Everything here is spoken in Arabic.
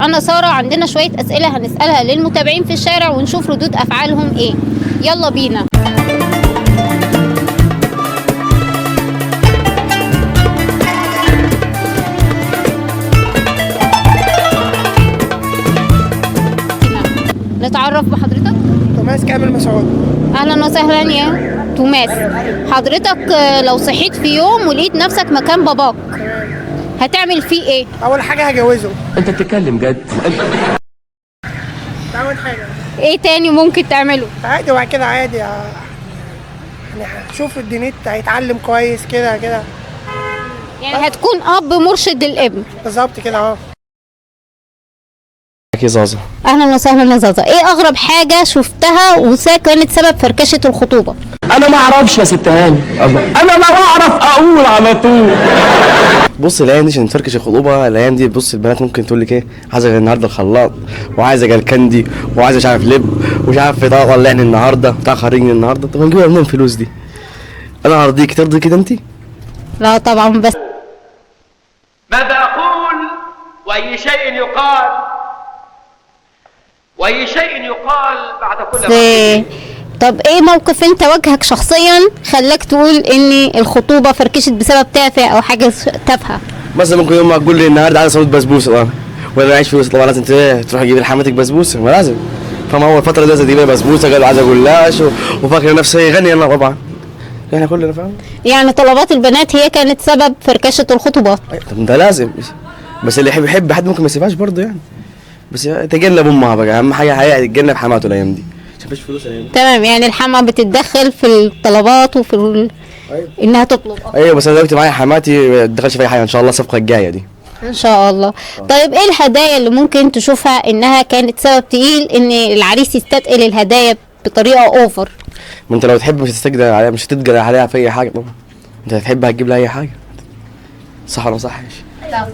أنا سارة، عندنا شوية أسئلة هنسألها للمتابعين في الشارع ونشوف ردود أفعالهم إيه. يلا بينا. نتعرف بحضرتك؟ توماس كامل مسعود. أهلا وسهلا يا توماس. حضرتك لو صحيت في يوم ولقيت نفسك مكان باباك هتعمل فيه إيه؟ أول حاجة هجوزه. انت بتتكلم جد؟ ده أول حاجة. إيه تاني ممكن تعمله؟ عادي، وبعد كده عادي يعني هشوف الدنيا هيتعلم كويس كده يعني هتكون أب مرشد للابن. بالظبط كده أهو. يا زازا. أهلا وسهلا يا زازا. إيه أغرب حاجة شفتها كانت سبب فركشة الخطوبة؟ انا ما اعرفش يا ست هاني، انا ما بعرف اقول على طول. بص الايام دي عشان تفركش الخطوبه، الايام دي بص البنات ممكن تقول لك ايه، عايزه النهارده الخلاط، وعايزه جالكندي، وعايزه مش عارف لب، ومش عارف طاقه ولعني النهارده بتاع خارجني النهارده. طب هنجيبها منين الفلوس دي؟ انا هرضيك ترضي كده انت؟ لا طبعا. بس ماذا أقول وأي شيء يقال وأي شيء يقال بعد كل إيه. طب ايه موقف انت واجهك شخصيا خلاك تقول ان الخطوبه فركشت بسبب تافه او حاجه تافهه؟ مثلا ممكن يوم ما تقول لي النهارده عايز اسوي بسبوسه طبعا، ولا معيش فلوس طبعا، لازم تروح تجيب لحماتك بسبوسه، ما لازم. فما هو الفتره دي لازم تجيب بسبوسه، قال عايز جلاش وفاكر نفسي غني انا طبعا. احنا كلنا فاهم؟ يعني طلبات البنات هي كانت سبب فركشه الخطوبات. طب ده لازم، بس اللي يحب حد ممكن ما يسيبهاش برضه يعني. بس تجنب امها بقى، اهم حاجه هيتجنب حماته الايام دي عشان مفيش فلوس الايام دي. تمام، يعني الحما بتتدخل في الطلبات وفي أيوة. انها تطلب. ايوه بس انا دلوقتي معايا حماتي ما تدخلش في اي حاجه ان شاء الله الصفقه الجايه دي. ان شاء الله. طيب ايه الهدايا اللي ممكن تشوفها انها كانت سبب تقيل ان العريس يستثقل الهدايا بطريقه اوفر؟ ما انت لو تحب مش هتستجدر عليها، مش هتتجرى عليها في اي حاجه طبعا. انت هتحب هتجيب لها اي حاجه، صح ولا ما صحش؟ لا.